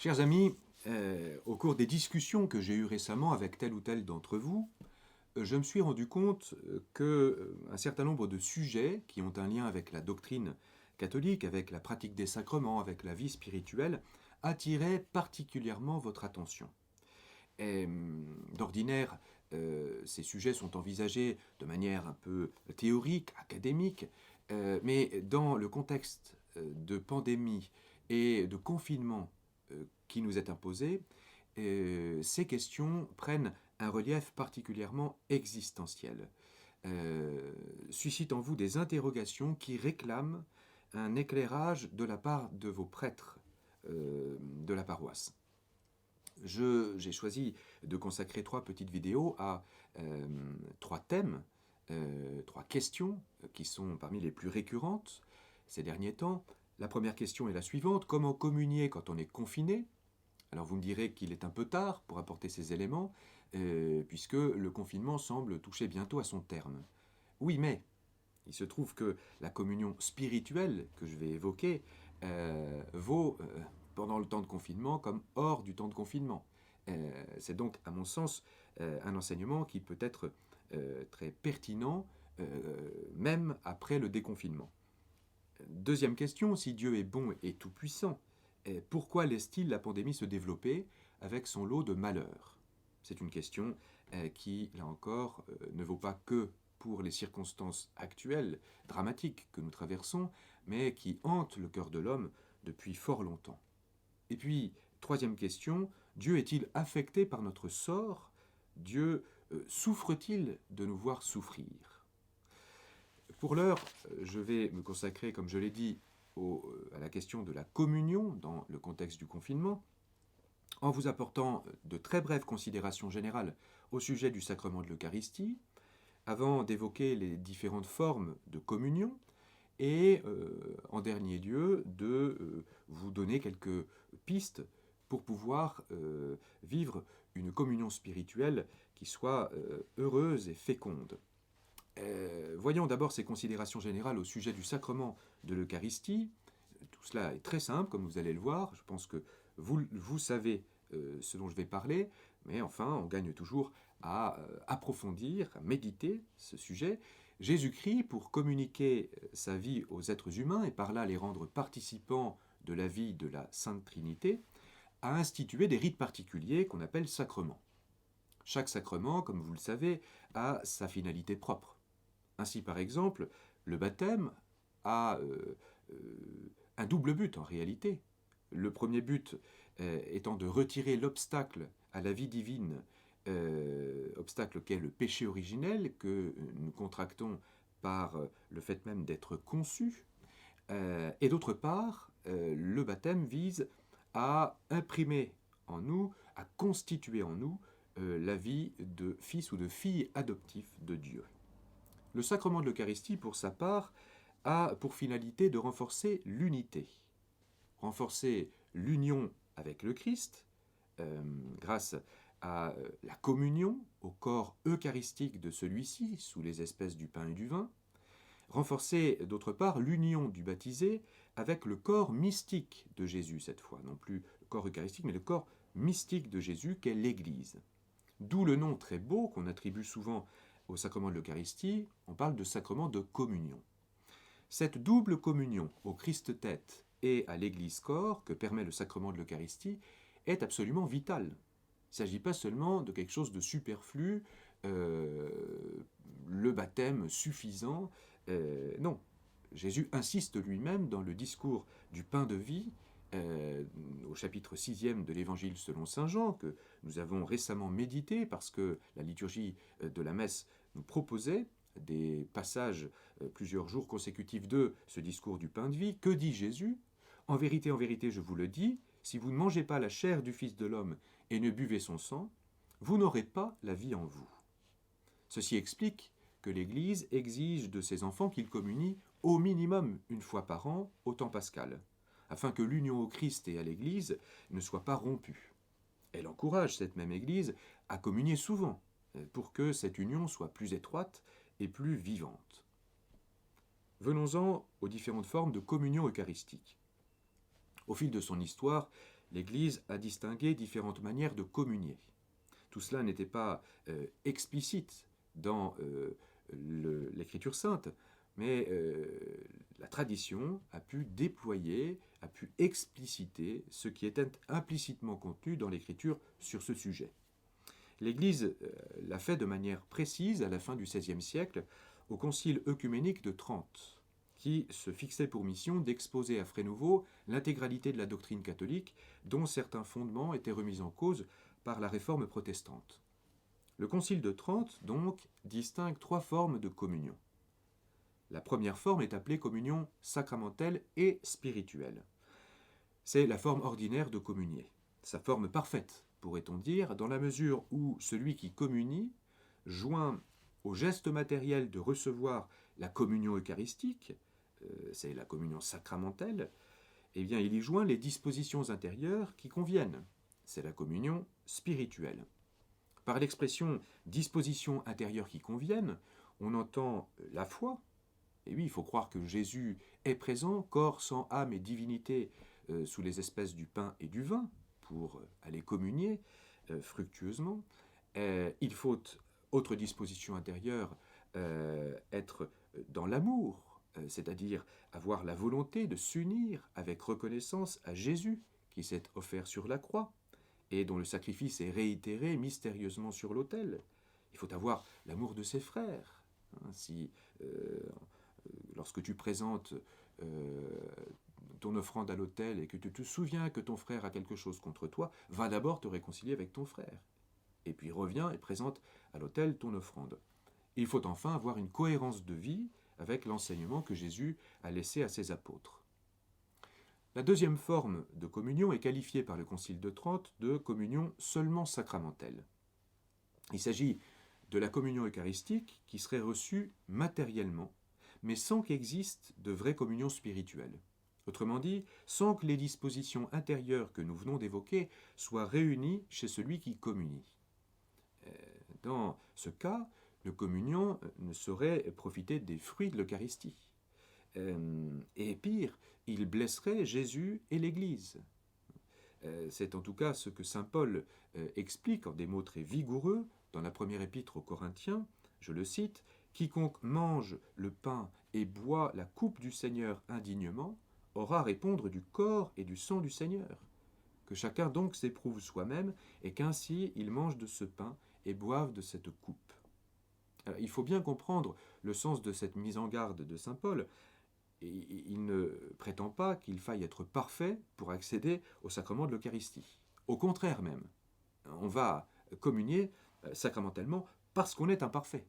Chers amis, au cours des discussions que j'ai eues récemment avec tel ou tel d'entre vous, je me suis rendu compte qu'un certain nombre de sujets qui ont un lien avec la doctrine catholique, avec la pratique des sacrements, avec la vie spirituelle, attiraient particulièrement votre attention. Et d'ordinaire, ces sujets sont envisagés de manière un peu théorique, académique, mais dans le contexte de pandémie et de confinement qui nous est imposé, ces questions prennent un relief particulièrement existentiel, suscitent en vous des interrogations qui réclament un éclairage de la part de vos prêtres de la paroisse. J'ai choisi de consacrer 3 petites vidéos à 3 thèmes, 3 questions qui sont parmi les plus récurrentes ces derniers temps. La première question est la suivante: comment communier quand on est confiné? Alors vous me direz qu'il est un peu tard pour apporter ces éléments, puisque le confinement semble toucher bientôt à son terme. Oui, mais il se trouve que la communion spirituelle que je vais évoquer vaut pendant le temps de confinement comme hors du temps de confinement. C'est donc, à mon sens, un enseignement qui peut être très pertinent, même après le déconfinement. Deuxième question: si Dieu est bon et tout-puissant, pourquoi laisse-t-il la pandémie se développer avec son lot de malheurs? C'est une question qui, là encore, ne vaut pas que pour les circonstances actuelles, dramatiques que nous traversons, mais qui hante le cœur de l'homme depuis fort longtemps. Et puis, troisième question: Dieu est-il affecté par notre sort? Dieu souffre-t-il de nous voir souffrir? Pour l'heure, je vais me consacrer, comme je l'ai dit, à la question de la communion dans le contexte du confinement, en vous apportant de très brèves considérations générales au sujet du sacrement de l'Eucharistie, avant d'évoquer les différentes formes de communion, et en dernier lieu de vous donner quelques pistes pour pouvoir vivre une communion spirituelle qui soit heureuse et féconde. Voyons d'abord ces considérations générales au sujet du sacrement de l'Eucharistie. Tout cela est très simple, comme vous allez le voir. Je pense que vous savez ce dont je vais parler, mais enfin, on gagne toujours à approfondir, à méditer ce sujet. Jésus-Christ, pour communiquer sa vie aux êtres humains et par là les rendre participants de la vie de la Sainte Trinité, a institué des rites particuliers qu'on appelle sacrements. Chaque sacrement, comme vous le savez, a sa finalité propre. Ainsi, par exemple, le baptême a un double but en réalité. Le premier but étant de retirer l'obstacle à la vie divine, obstacle qu'est le péché originel que nous contractons par le fait même d'être conçus. Et d'autre part, le baptême vise à imprimer en nous, à constituer en nous la vie de fils ou de fille adoptif de Dieu. Le sacrement de l'Eucharistie, pour sa part, a pour finalité de renforcer l'unité. Renforcer l'union avec le Christ, grâce à la communion au corps eucharistique de celui-ci, sous les espèces du pain et du vin. Renforcer, d'autre part, l'union du baptisé avec le corps mystique de Jésus, cette fois. Non plus le corps eucharistique, mais le corps mystique de Jésus, qu'est l'Église. D'où le nom très beau qu'on attribue souvent au sacrement de l'Eucharistie, on parle de sacrement de communion. Cette double communion au Christ-tête et à l'Église-corps que permet le sacrement de l'Eucharistie est absolument vitale. Il ne s'agit pas seulement de quelque chose de superflu, le baptême suffisant. Non, Jésus insiste lui-même dans le discours du pain de vie, au chapitre 6e de l'Évangile selon saint Jean, que nous avons récemment médité parce que la liturgie de la messe nous proposait des passages plusieurs jours consécutifs de ce discours du pain de vie. Que dit Jésus? En vérité, je vous le dis, si vous ne mangez pas la chair du Fils de l'homme et ne buvez son sang, vous n'aurez pas la vie en vous. Ceci explique que l'Église exige de ses enfants qu'ils communient au minimum une fois par an au temps pascal, afin que l'union au Christ et à l'Église ne soit pas rompue. Elle encourage cette même Église à communier souvent, pour que cette union soit plus étroite et plus vivante. Venons-en aux différentes formes de communion eucharistique. Au fil de son histoire, l'Église a distingué différentes manières de communier. Tout cela n'était pas explicite dans l'Écriture sainte, mais la tradition a pu déployer, a pu expliciter ce qui était implicitement contenu dans l'Écriture sur ce sujet. L'Église l'a fait de manière précise à la fin du XVIe siècle au Concile œcuménique de Trente, qui se fixait pour mission d'exposer à frais nouveaux l'intégralité de la doctrine catholique, dont certains fondements étaient remis en cause par la réforme protestante. Le Concile de Trente, donc, distingue trois formes de communion. La première forme est appelée communion sacramentelle et spirituelle. C'est la forme ordinaire de communier, sa forme parfaite, pourrait-on dire, dans la mesure où celui qui communie joint au geste matériel de recevoir la communion eucharistique, c'est la communion sacramentelle, eh bien il y joint les dispositions intérieures qui conviennent, c'est la communion spirituelle. Par l'expression dispositions intérieures qui conviennent, on entend la foi. Et oui, il faut croire que Jésus est présent, corps, sang, âme et divinité, sous les espèces du pain et du vin, pour aller communier fructueusement. Il faut, autre disposition intérieure, être dans l'amour, c'est-à-dire avoir la volonté de s'unir avec reconnaissance à Jésus, qui s'est offert sur la croix, et dont le sacrifice est réitéré mystérieusement sur l'autel. Il faut avoir l'amour de ses frères. Lorsque tu présentes ton offrande à l'autel et que tu te souviens que ton frère a quelque chose contre toi, va d'abord te réconcilier avec ton frère. Et puis reviens et présente à l'autel ton offrande. Il faut enfin avoir une cohérence de vie avec l'enseignement que Jésus a laissé à ses apôtres. La deuxième forme de communion est qualifiée par le Concile de Trente de communion seulement sacramentelle. Il s'agit de la communion eucharistique qui serait reçue matériellement, mais sans qu'existe de vraie communion spirituelle. Autrement dit, sans que les dispositions intérieures que nous venons d'évoquer soient réunies chez celui qui communie. Dans ce cas, le communion ne saurait profiter des fruits de l'Eucharistie. Et pire, il blesserait Jésus et l'Église. C'est en tout cas ce que saint Paul explique en des mots très vigoureux dans la première épître aux Corinthiens, je le cite, « Quiconque mange le pain et boit la coupe du Seigneur indignement aura à répondre du corps et du sang du Seigneur. Que chacun donc s'éprouve soi-même et qu'ainsi il mange de ce pain et boive de cette coupe. » Alors, il faut bien comprendre le sens de cette mise en garde de saint Paul. Il ne prétend pas qu'il faille être parfait pour accéder au sacrement de l'Eucharistie. Au contraire même, on va communier sacramentellement parce qu'on est imparfait,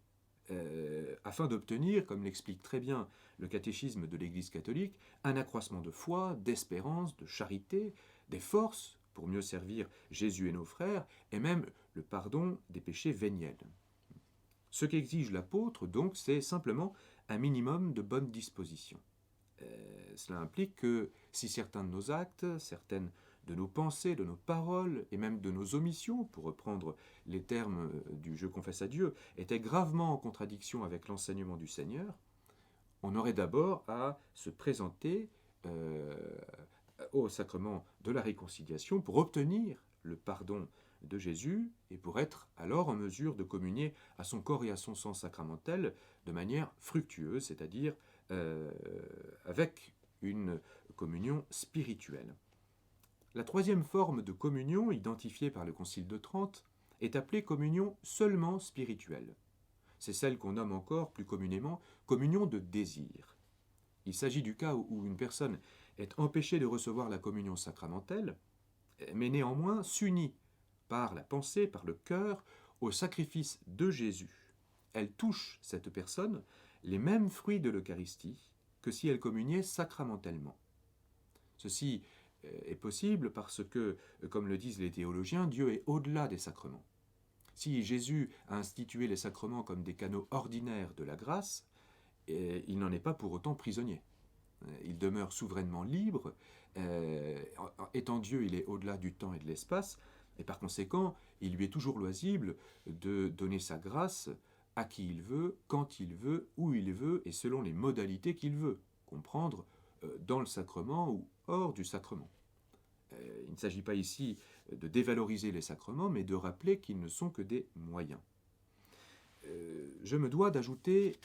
afin d'obtenir, comme l'explique très bien le catéchisme de l'Église catholique, un accroissement de foi, d'espérance, de charité, des forces pour mieux servir Jésus et nos frères, et même le pardon des péchés véniels. Ce qu'exige l'apôtre, donc, c'est simplement un minimum de bonnes dispositions. Cela implique que si certains de nos actes, certaines de nos pensées, de nos paroles et même de nos omissions, pour reprendre les termes du Je confesse à Dieu, étaient gravement en contradiction avec l'enseignement du Seigneur, on aurait d'abord à se présenter au sacrement de la réconciliation pour obtenir le pardon de Jésus et pour être alors en mesure de communier à son corps et à son sang sacramentel de manière fructueuse, c'est-à-dire avec une communion spirituelle. La troisième forme de communion, identifiée par le Concile de Trente, est appelée communion seulement spirituelle. C'est celle qu'on nomme encore plus communément communion de désir. Il s'agit du cas où une personne est empêchée de recevoir la communion sacramentelle, mais néanmoins s'unit par la pensée, par le cœur, au sacrifice de Jésus. Elle touche, cette personne, les mêmes fruits de l'Eucharistie que si elle communiait sacramentellement. Ceci est possible parce que, comme le disent les théologiens, Dieu est au-delà des sacrements. Si Jésus a institué les sacrements comme des canaux ordinaires de la grâce, il n'en est pas pour autant prisonnier. Il demeure souverainement libre. Étant Dieu, il est au-delà du temps et de l'espace, et par conséquent, il lui est toujours loisible de donner sa grâce à qui il veut, quand il veut, où il veut, et selon les modalités qu'il veut, comprendre dans le sacrement ou hors du sacrement. Il ne s'agit pas ici de dévaloriser les sacrements, mais de rappeler qu'ils ne sont que des moyens. Je me dois d'ajouter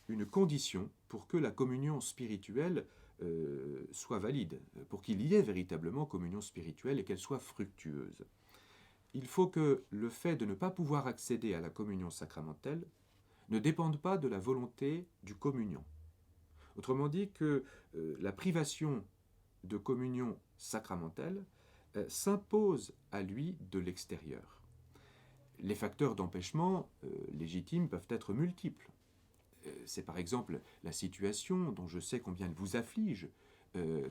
une condition pour que la communion spirituelle soit valide, pour qu'il y ait véritablement communion spirituelle et qu'elle soit fructueuse. Il faut que le fait de ne pas pouvoir accéder à la communion sacramentelle ne dépende pas de la volonté du communiant. Autrement dit, que la privation de communion sacramentelle s'impose à lui de l'extérieur. Les facteurs d'empêchement légitimes peuvent être multiples. C'est par exemple la situation dont je sais combien elle vous afflige,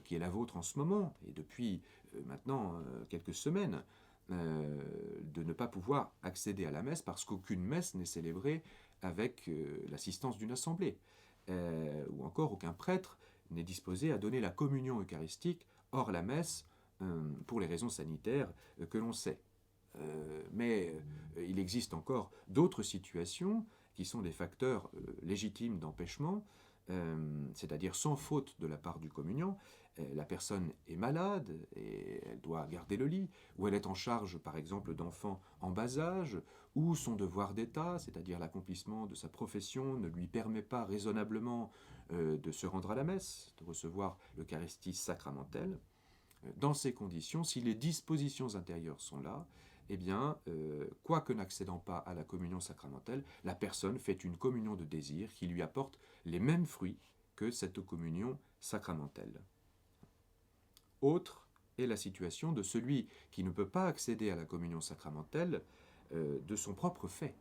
qui est la vôtre en ce moment, et depuis maintenant quelques semaines, de ne pas pouvoir accéder à la messe parce qu'aucune messe n'est célébrée avec l'assistance d'une assemblée, ou encore aucun prêtre n'est disposé à donner la communion eucharistique hors la messe pour les raisons sanitaires que l'on sait. Mais il existe encore d'autres situations qui sont des facteurs légitimes d'empêchement, c'est-à-dire sans faute de la part du communiant. La personne est malade et elle doit garder le lit, ou elle est en charge par exemple d'enfants en bas âge, ou son devoir d'État, c'est-à-dire l'accomplissement de sa profession, ne lui permet pas raisonnablement de se rendre à la messe, de recevoir l'Eucharistie sacramentelle. Dans ces conditions, si les dispositions intérieures sont là, eh bien, quoique n'accédant pas à la communion sacramentelle, la personne fait une communion de désir qui lui apporte les mêmes fruits que cette communion sacramentelle. Autre est la situation de celui qui ne peut pas accéder à la communion sacramentelle de son propre fait,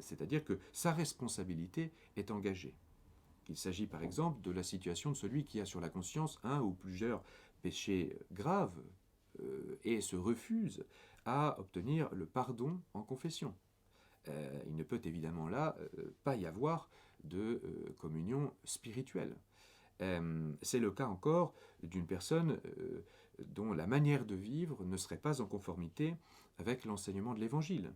c'est-à-dire que sa responsabilité est engagée. Il s'agit par exemple de la situation de celui qui a sur la conscience un ou plusieurs péchés graves et se refuse à obtenir le pardon en confession. Il ne peut évidemment là pas y avoir de communion spirituelle. C'est le cas encore d'une personne dont la manière de vivre ne serait pas en conformité avec l'enseignement de l'Évangile.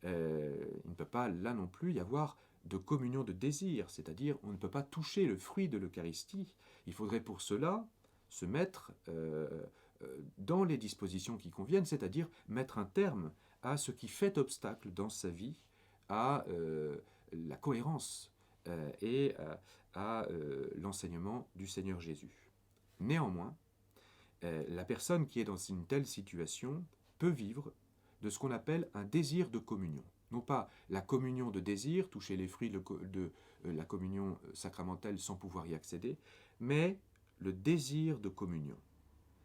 Il ne peut pas là non plus y avoir de communion de désir, c'est-à-dire on ne peut pas toucher le fruit de l'Eucharistie. Il faudrait pour cela se mettre dans les dispositions qui conviennent, c'est-à-dire mettre un terme à ce qui fait obstacle dans sa vie à la cohérence et à l'enseignement du Seigneur Jésus. Néanmoins, la personne qui est dans une telle situation peut vivre de ce qu'on appelle un désir de communion. Non pas la communion de désir, toucher les fruits de la communion sacramentelle sans pouvoir y accéder, mais le désir de communion.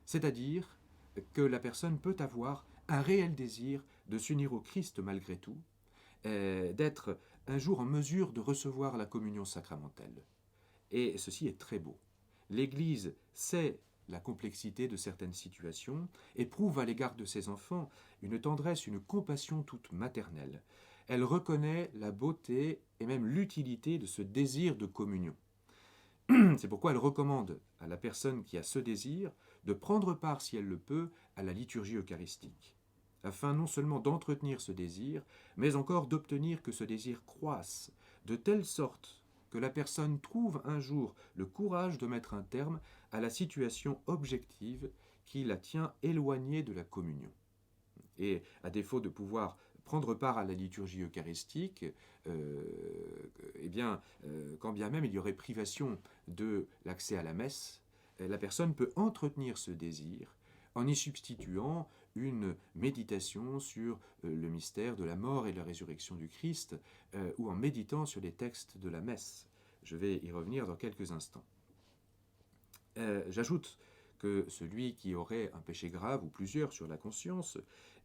C'est-à-dire que la personne peut avoir un réel désir de s'unir au Christ malgré tout, d'être un jour en mesure de recevoir la communion sacramentelle. Et ceci est très beau. L'Église sait la complexité de certaines situations, éprouve à l'égard de ses enfants une tendresse, une compassion toute maternelle. Elle reconnaît la beauté et même l'utilité de ce désir de communion. C'est pourquoi elle recommande à la personne qui a ce désir de prendre part, si elle le peut, à la liturgie eucharistique, afin non seulement d'entretenir ce désir, mais encore d'obtenir que ce désir croisse, de telle sorte que la personne trouve un jour le courage de mettre un terme à la situation objective qui la tient éloignée de la communion. Et à défaut de pouvoir prendre part à la liturgie eucharistique, quand bien même il y aurait privation de l'accès à la messe, la personne peut entretenir ce désir en y substituant une méditation sur le mystère de la mort et de la résurrection du Christ, ou en méditant sur les textes de la messe. Je vais y revenir dans quelques instants. J'ajoute que celui qui aurait un péché grave ou plusieurs sur la conscience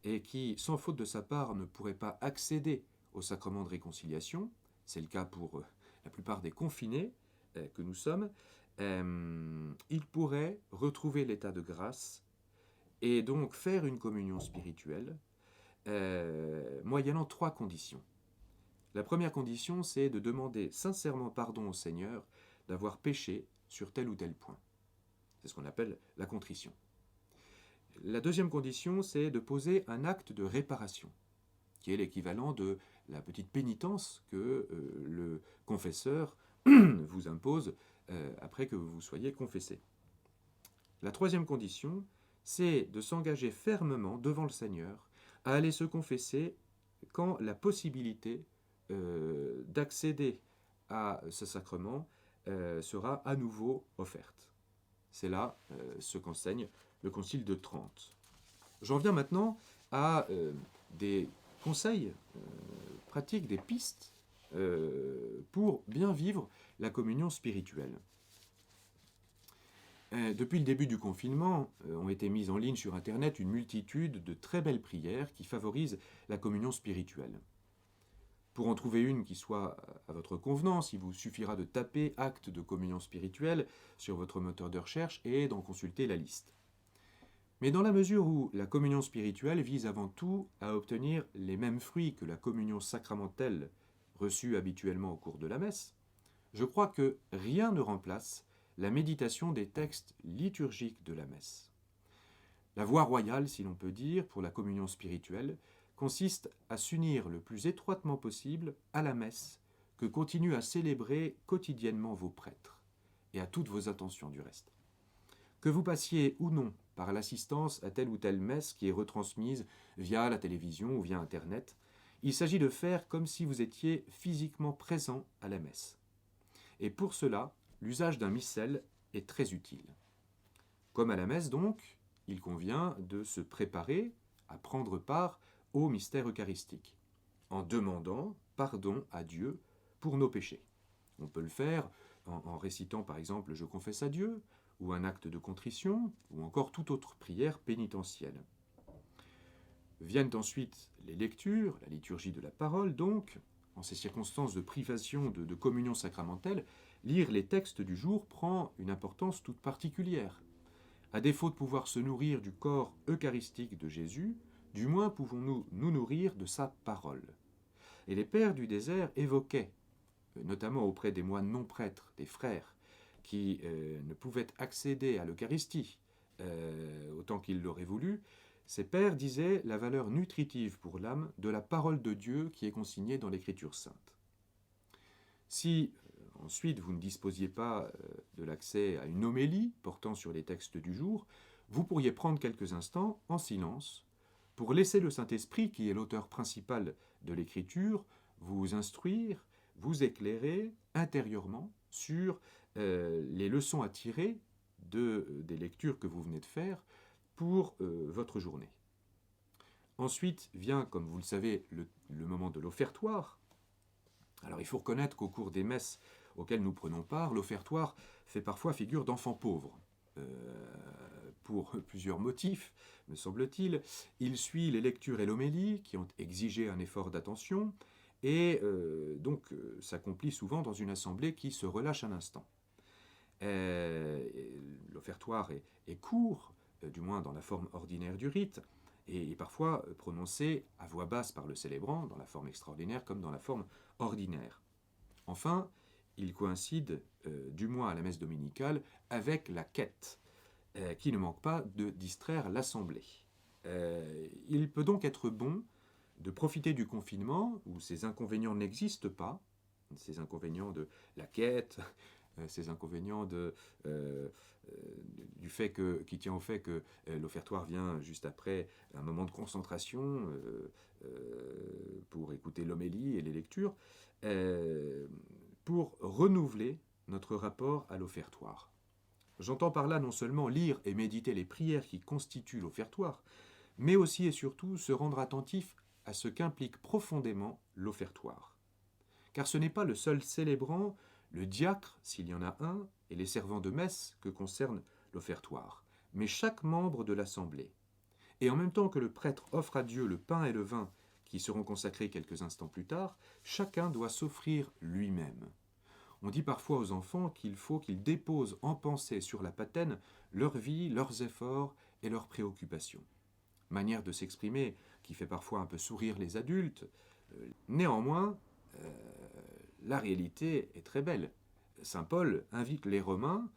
et qui, sans faute de sa part, ne pourrait pas accéder au sacrement de réconciliation, c'est le cas pour la plupart des confinés que nous sommes, il pourrait retrouver l'état de grâce et donc faire une communion spirituelle moyennant 3 conditions. La première condition, c'est de demander sincèrement pardon au Seigneur d'avoir péché sur tel ou tel point. C'est ce qu'on appelle la contrition. La deuxième condition, c'est de poser un acte de réparation, qui est l'équivalent de la petite pénitence que le confesseur vous impose après que vous soyez confessé. La troisième condition, c'est de s'engager fermement devant le Seigneur à aller se confesser quand la possibilité d'accéder à ce sacrement sera à nouveau offerte. C'est là ce qu'enseigne le Concile de Trente. J'en viens maintenant à des conseils pratiques, des pistes pour bien vivre la communion spirituelle. Depuis le début du confinement, ont été mises en ligne sur Internet une multitude de très belles prières qui favorisent la communion spirituelle. Pour en trouver une qui soit à votre convenance, il vous suffira de taper « acte de communion spirituelle » sur votre moteur de recherche et d'en consulter la liste. Mais dans la mesure où la communion spirituelle vise avant tout à obtenir les mêmes fruits que la communion sacramentelle reçue habituellement au cours de la messe, je crois que rien ne remplace la méditation des textes liturgiques de la messe. La voie royale, si l'on peut dire, pour la communion spirituelle, consiste à s'unir le plus étroitement possible à la messe que continuent à célébrer quotidiennement vos prêtres, et à toutes vos intentions du reste. Que vous passiez ou non par l'assistance à telle ou telle messe qui est retransmise via la télévision ou via Internet, il s'agit de faire comme si vous étiez physiquement présent à la messe. Et pour cela, l'usage d'un missel est très utile. Comme à la messe donc, il convient de se préparer à prendre part au mystère eucharistique, en demandant pardon à Dieu pour nos péchés. On peut le faire en récitant par exemple « Je confesse à Dieu » ou un acte de contrition, ou encore toute autre prière pénitentielle. Viennent ensuite les lectures, la liturgie de la parole donc. En ces circonstances de privation de communion sacramentelle, lire les textes du jour prend une importance toute particulière. À défaut de pouvoir se nourrir du corps eucharistique de Jésus, du moins pouvons-nous nous nourrir de sa parole. Et les pères du désert évoquaient, notamment auprès des moines non prêtres, des frères, qui ne pouvaient accéder à l'Eucharistie autant qu'ils l'auraient voulu, ces pères disaient la valeur nutritive pour l'âme de la parole de Dieu qui est consignée dans l'Écriture sainte. Si ensuite vous ne disposiez pas de l'accès à une homélie portant sur les textes du jour, vous pourriez prendre quelques instants en silence pour laisser le Saint-Esprit, qui est l'auteur principal de l'Écriture, vous instruire, vous éclairer intérieurement sur les leçons à tirer des lectures que vous venez de faire pour votre journée. Ensuite vient, comme vous le savez, le moment de l'offertoire. Alors il faut reconnaître qu'au cours des messes auxquelles nous prenons part, l'offertoire fait parfois figure d'enfant pauvre. Pour plusieurs motifs, me semble-t-il. Il suit les lectures et l'homélie qui ont exigé un effort d'attention et donc s'accomplit souvent dans une assemblée qui se relâche un instant. L'offertoire est court, du moins dans la forme ordinaire du rite, et parfois prononcé à voix basse par le célébrant, dans la forme extraordinaire comme dans la forme ordinaire. Enfin, il coïncide, du moins à la messe dominicale, avec la quête, qui ne manque pas de distraire l'assemblée. Il peut donc être bon de profiter du confinement, où ces inconvénients n'existent pas, ces inconvénients de la quête, ces inconvénients du fait qui tient au fait que l'offertoire vient juste après un moment de concentration pour écouter l'homélie et les lectures, pour renouveler notre rapport à l'offertoire. J'entends par là non seulement lire et méditer les prières qui constituent l'offertoire, mais aussi et surtout se rendre attentif à ce qu'implique profondément l'offertoire. Car ce n'est pas le seul célébrant, le diacre, s'il y en a un, et les servants de messe que concerne l'offertoire, mais chaque membre de l'assemblée. Et en même temps que le prêtre offre à Dieu le pain et le vin qui seront consacrés quelques instants plus tard, chacun doit s'offrir lui-même. On dit parfois aux enfants qu'il faut qu'ils déposent en pensée sur la patène leur vie, leurs efforts et leurs préoccupations. Manière de s'exprimer qui fait parfois un peu sourire les adultes. Néanmoins, la réalité est très belle. Saint Paul invite les Romains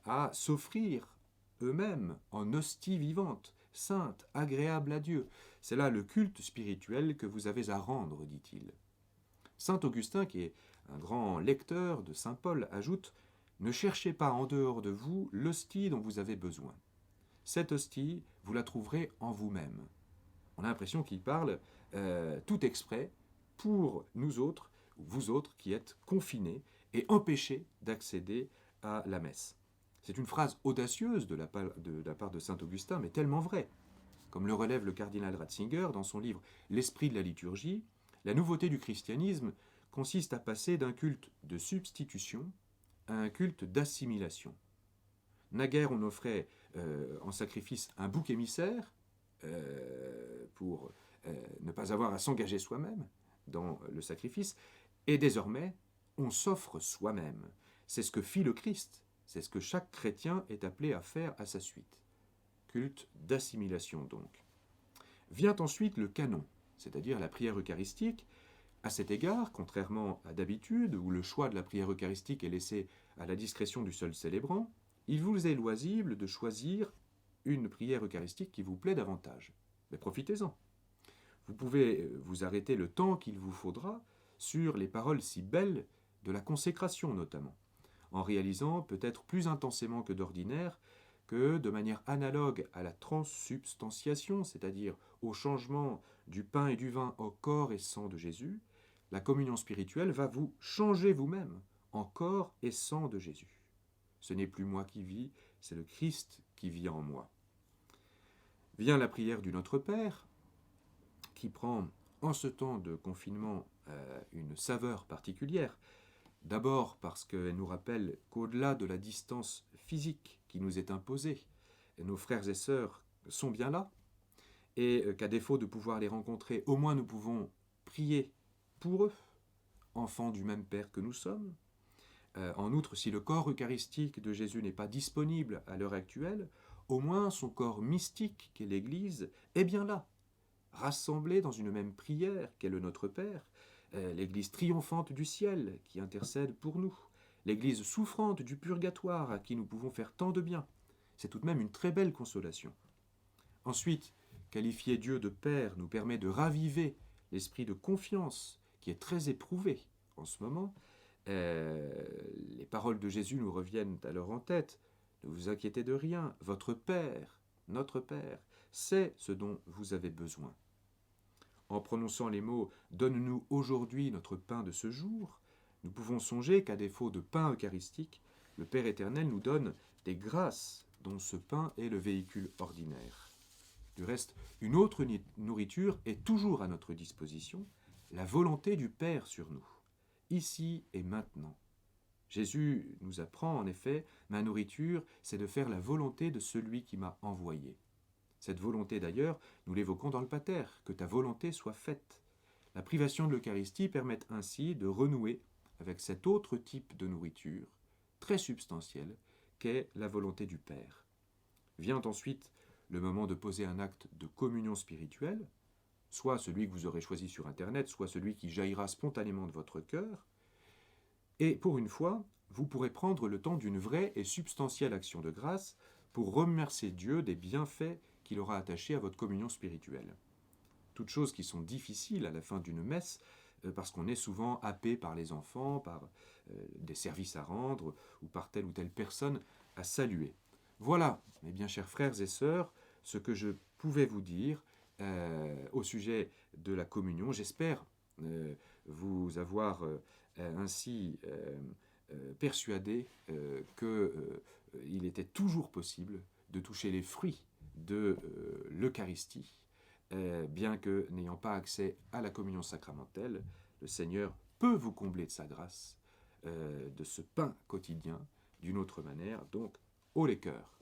à s'offrir eux-mêmes en hostie vivante, sainte, agréable à Dieu. C'est là le culte spirituel que vous avez à rendre, dit-il. Saint Augustin, qui est un grand lecteur de Saint Paul, ajoute « Ne cherchez pas en dehors de vous l'hostie dont vous avez besoin. Cette hostie, vous la trouverez en vous-même. On a l'impression qu'il parle tout exprès pour nous autres, vous autres qui êtes confinés et empêchés d'accéder à la messe. C'est une phrase audacieuse de la part de saint Augustin, mais tellement vraie. Comme le relève le cardinal Ratzinger dans son livre L'esprit de la liturgie, la nouveauté du christianisme consiste à passer d'un culte de substitution à un culte d'assimilation. Naguère, on offrait en sacrifice un bouc émissaire pour ne pas avoir à s'engager soi-même dans le sacrifice, et désormais, on s'offre soi-même. C'est ce que fit le Christ, c'est ce que chaque chrétien est appelé à faire à sa suite. Culte d'assimilation donc. Vient ensuite le canon, c'est-à-dire la prière eucharistique. À cet égard, contrairement à d'habitude, où le choix de la prière eucharistique est laissé à la discrétion du seul célébrant, il vous est loisible de choisir une prière eucharistique qui vous plaît davantage. Mais profitez-en. Vous pouvez vous arrêter le temps qu'il vous faudra sur les paroles si belles de la consécration notamment, en réalisant peut-être plus intensément que d'ordinaire que de manière analogue à la transsubstantiation, c'est-à-dire au changement du pain et du vin au corps et sang de Jésus, la communion spirituelle va vous changer vous-même en corps et sang de Jésus. Ce n'est plus moi qui vis, c'est le Christ qui vit en moi. Vient la prière du Notre Père, qui prend en ce temps de confinement une saveur particulière. D'abord parce qu'elle nous rappelle qu'au-delà de la distance physique qui nous est imposée, nos frères et sœurs sont bien là, et qu'à défaut de pouvoir les rencontrer, au moins nous pouvons prier pour eux, enfants du même Père que nous sommes. En outre, si le corps eucharistique de Jésus n'est pas disponible à l'heure actuelle, au moins son corps mystique qu'est l'Église est bien là, rassemblé dans une même prière qu'est le Notre Père, l'Église triomphante du ciel qui intercède pour nous, l'Église souffrante du purgatoire à qui nous pouvons faire tant de bien. C'est tout de même une très belle consolation. Ensuite, qualifier Dieu de Père nous permet de raviver l'esprit de confiance qui est très éprouvé en ce moment. Les paroles de Jésus nous reviennent alors en tête. Ne vous inquiétez de rien, votre Père, notre Père, sait ce dont vous avez besoin. En prononçant les mots « Donne-nous aujourd'hui notre pain de ce jour », nous pouvons songer qu'à défaut de pain eucharistique, le Père éternel nous donne des grâces dont ce pain est le véhicule ordinaire. Du reste, une autre nourriture est toujours à notre disposition, la volonté du Père sur nous, ici et maintenant. Jésus nous apprend en effet, ma nourriture, c'est de faire la volonté de celui qui m'a envoyé. Cette volonté d'ailleurs, nous l'évoquons dans le Pater, que ta volonté soit faite. La privation de l'Eucharistie permet ainsi de renouer avec cet autre type de nourriture, très substantielle, qu'est la volonté du Père. Vient ensuite le moment de poser un acte de communion spirituelle, soit celui que vous aurez choisi sur Internet, soit celui qui jaillira spontanément de votre cœur. Et pour une fois, vous pourrez prendre le temps d'une vraie et substantielle action de grâce pour remercier Dieu des bienfaits qu'il aura attachés à votre communion spirituelle. Toutes choses qui sont difficiles à la fin d'une messe, parce qu'on est souvent happé par les enfants, par des services à rendre, ou par telle ou telle personne à saluer. Voilà, mes bien chers frères et sœurs, ce que je pouvais vous dire au sujet de la communion. J'espère vous avoir ainsi persuadé qu'il était toujours possible de toucher les fruits de l'Eucharistie, bien que n'ayant pas accès à la communion sacramentelle, le Seigneur peut vous combler de sa grâce, de ce pain quotidien, d'une autre manière, donc haut les cœurs.